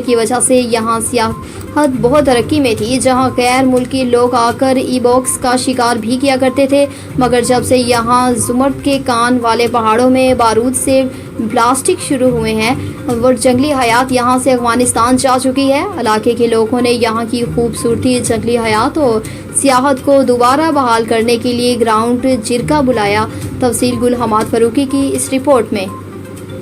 کی وجہ سے یہاں سیاحت بہت ترقی میں تھی، جہاں غیر ملکی لوگ آ کر ای باکس کا شکار بھی کیا کرتے تھے، مگر جب سے یہاں زمرد کے کان والے پہاڑوں میں بارود سے بلاسٹنگ شروع ہوئے ہیں اور جنگلی حیات یہاں سے افغانستان جا چکی ہے، علاقے کے لوگوں نے یہاں کی خوبصورتی، جنگلی حیات اور سیاحت کو دوبارہ بحال کرنے کے لیے گراؤنڈ جرگہ بلایا۔ تفصیل گل حماد فاروقی کی اس رپورٹ میں۔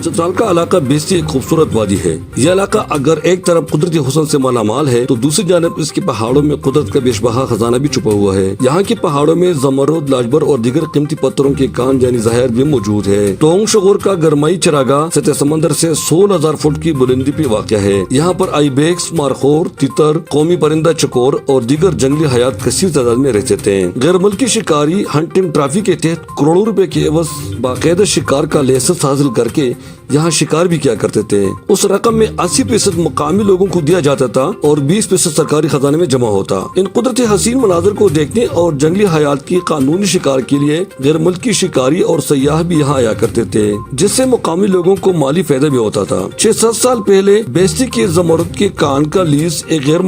چترال کا علاقہ بیشتر ایک خوبصورت وادی ہے۔ یہ علاقہ اگر ایک طرف قدرتی حسن سے مالا مال ہے تو دوسری جانب اس کے پہاڑوں میں قدرت کا بیش بہا خزانہ بھی چھپا ہوا ہے۔ یہاں کے پہاڑوں میں زمرد، لاجبر اور دیگر قیمتی پتھروں کے کان یعنی ظاہر بھی موجود ہے۔ ٹونگ شغور کا گرمائی چراگاہ سطح سمندر سے 16,000 فٹ کی بلندی پہ واقع ہے۔ یہاں پر آئی بیکس، مارخور، تیتر، قومی پرندہ چکور اور دیگر جنگلی حیات کثیر تعداد میں رہتے تھے۔ غیر ملکی شکاری ہنٹنگ ٹرافی کے تحت کروڑوں روپے کے عوض باقاعدہ شکار کا لائسنس حاصل کر کے یہاں شکار بھی کیا کرتے تھے۔ اس رقم میں 80% مقامی لوگوں کو دیا جاتا تھا اور 20% سرکاری خزانے میں جمع ہوتا۔ ان قدرتی حسین مناظر کو دیکھنے اور جنگلی حیات کی قانونی شکار کے لیے غیر ملکی شکاری اور سیاح بھی یہاں آیا کرتے تھے، جس سے مقامی لوگوں کو مالی فائدہ بھی ہوتا تھا۔ 6-7 سال پہلے بیستی کے زمرد کے کان کا لیز ایک غیر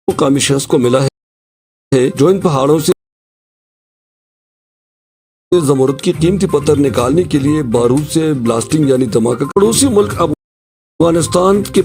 مقامی شخص کو ملا ہے جو ان پہاڑوں سے زمرد کی قیمتی پتھر نکالنے کے لیے بارود سے بلاسٹنگ یعنی دھماکہ پڑوسی ملک افغانستان کے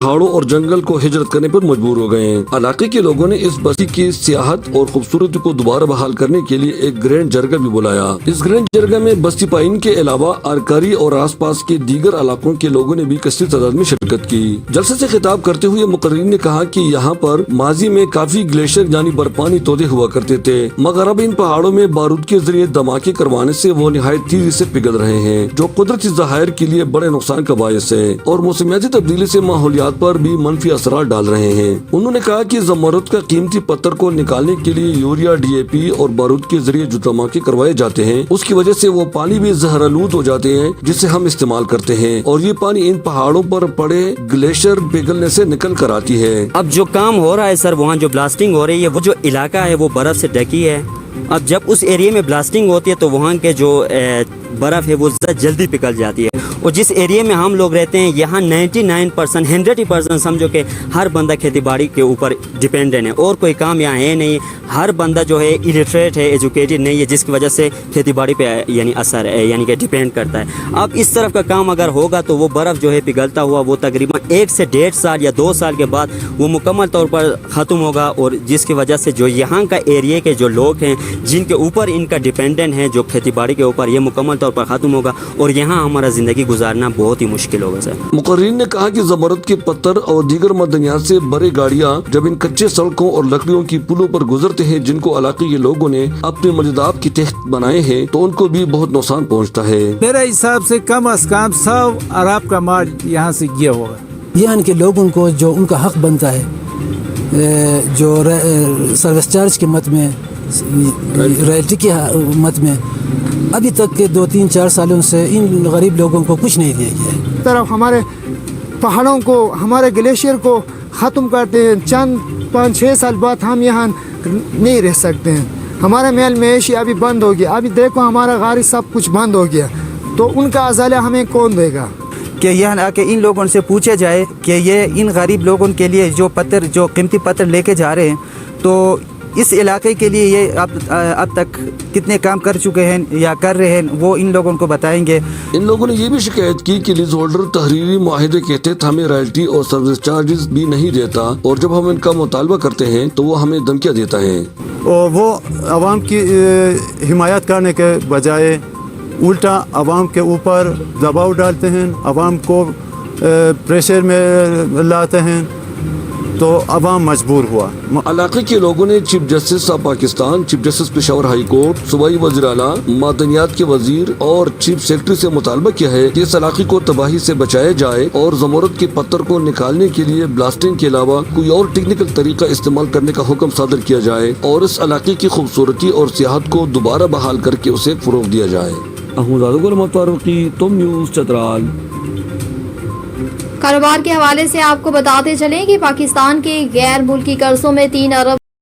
پہاڑوں اور جنگل کو ہجرت کرنے پر مجبور ہو گئے ہیں۔ علاقے کے لوگوں نے اس بستی کی سیاحت اور خوبصورتی کو دوبارہ بحال کرنے کے لیے ایک گرینڈ جرگہ بھی بلایا۔ اس گرینڈ جرگہ میں بستی پائن کے علاوہ آرکاری اور آس پاس کے دیگر علاقوں کے لوگوں نے بھی کثیر تعداد میں شرکت کی۔ جلسے سے خطاب کرتے ہوئے مقررین نے کہا کہ یہاں پر ماضی میں کافی گلیشیئر یعنی برفانی تودے ہوا کرتے تھے، مگر اب ان پہاڑوں میں بارود کے ذریعے دھماکے کروانے سے وہ نہایت تیزی سے پگھل رہے ہیں، جو قدرتی ذخائر کے لیے بڑے نقصان کا باعث ہے اور موسمیاتی تبدیلی سے ماحولیات پر بھی منفی اثرات ڈال رہے ہیں۔ انہوں نے کہا کہ زمرد کا قیمتی پتھر کو نکالنے کے لیے یوریا، DAP اور بارود کے ذریعے جو دھماکے کروائے جاتے ہیں اس کی وجہ سے وہ پانی بھی زہرآلود ہو جاتے ہیں، جسے ہم استعمال کرتے ہیں، اور یہ پانی ان پہاڑوں پر پڑے گلیشیئر پگھلنے سے نکل کر آتی ہے۔ اب جو کام ہو رہا ہے سر، وہاں جو بلاسٹنگ ہو رہی ہے، وہ جو علاقہ ہے وہ برف سے ڈھکی ہے۔ اب جب اس ایریے میں بلاسٹنگ ہوتی ہے تو وہاں کے جو برف ہے وہ جلدی پگھل جاتی ہے، اور جس ایریے میں ہم لوگ رہتے ہیں یہاں 99% 100% سمجھو کہ ہر بندہ کھیتی باڑی کے اوپر ڈیپینڈنٹ ہے، اور کوئی کام یہاں ہے نہیں۔ ہر بندہ جو ہے الٹریٹ ہے، ایجوکیٹڈ نہیں ہے، جس کی وجہ سے کھیتی باڑی پہ یعنی اثر ہے، یعنی کہ ڈیپینڈ کرتا ہے۔ اب اس طرف کا کام اگر ہوگا تو وہ برف جو ہے پگھلتا ہوا وہ تقریباً 1 سے 1.5 سال یا 2 سال کے بعد وہ مکمل طور پر ختم ہوگا، اور جس کی وجہ سے جو یہاں کا ایریے کے جو لوگ ہیں جن کے اوپر ان کا ڈیپینڈنٹ ہے، جو کھیتی باڑی کے اوپر، یہ مکمل طور پر ختم ہوگا، اور یہاں ہمارا زندگی گزارنا بہت ہی مشکل ہوگا سر۔ مقررین نے کہا کہ زمرد کے پتھر اور دیگر معدنیات سے بڑے گاڑیاں جب ان کچے سڑکوں اور لکڑیوں کی پلوں پر گزرتے ہیں جن کو علاقے کے لوگوں نے اپنے مجداب کے تحت بنائے ہیں تو ان کو بھی بہت نقصان پہنچتا ہے۔ میرے حساب سے کم از کم 100 ارب کا مال یہاں سے گیا ہوگا۔ یہاں کے لوگوں کو جو ان کا حق بنتا ہے، جو سروس چارج کے مت میں، رائلٹی کے مت میں، ابھی تک کے 2-3-4 سالوں سے ان غریب لوگوں کو کچھ نہیں دیا گیا ہے۔ طرف ہمارے پہاڑوں کو، ہمارے گلیشیئر کو ختم کرتے ہیں، چند 5-6 سال بعد ہم یہاں نہیں رہ سکتے ہیں۔ ہمارا میل معیشی ابھی بند ہو گیا، ابھی دیکھو ہمارا غار سب کچھ بند ہو گیا، تو ان کا ازالہ ہمیں کون دے گا؟ کہ یہاں آ کے ان لوگوں سے پوچھا جائے کہ یہ ان غریب لوگوں کے لیے جو قیمتی پتھر لے کے جا رہے ہیں، تو اس علاقے کے لیے یہ اب تک کتنے کام کر چکے ہیں یا کر رہے ہیں، وہ ان لوگوں کو بتائیں گے۔ ان لوگوں نے یہ بھی شکایت کی کہ لیز ہولڈر تحریری معاہدے کے تحت ہمیں رائلٹی اور سروس چارجز بھی نہیں دیتا، اور جب ہم ان کا مطالبہ کرتے ہیں تو وہ ہمیں دھمکیاں دیتا ہے۔ اور وہ عوام کی حمایت کرنے کے بجائے الٹا عوام کے اوپر دباؤ ڈالتے ہیں، عوام کو پریشر میں لاتے ہیں، تو عوام مجبور ہوا۔ علاقے کے لوگوں نے chief justice of Pakistan, chief justice Peshawar high court, صوبائی وزیر اعلیٰ، معدنیات کے وزیر اور چیف سیکرٹری سے مطالبہ کیا ہے کہ اس علاقے کو تباہی سے بچایا جائے اور زمرد کے پتھر کو نکالنے کے لیے بلاسٹنگ کے علاوہ کوئی اور ٹیکنیکل طریقہ استعمال کرنے کا حکم صادر کیا جائے اور اس علاقے کی خوبصورتی اور سیاحت کو دوبارہ بحال کر کے اسے فروغ دیا جائے۔ احمد فاروقی، تم نیوز، چترال۔ کاروبار کے حوالے سے آپ کو بتاتے چلیں کہ پاکستان کے غیر ملکی قرضوں میں 3 ارب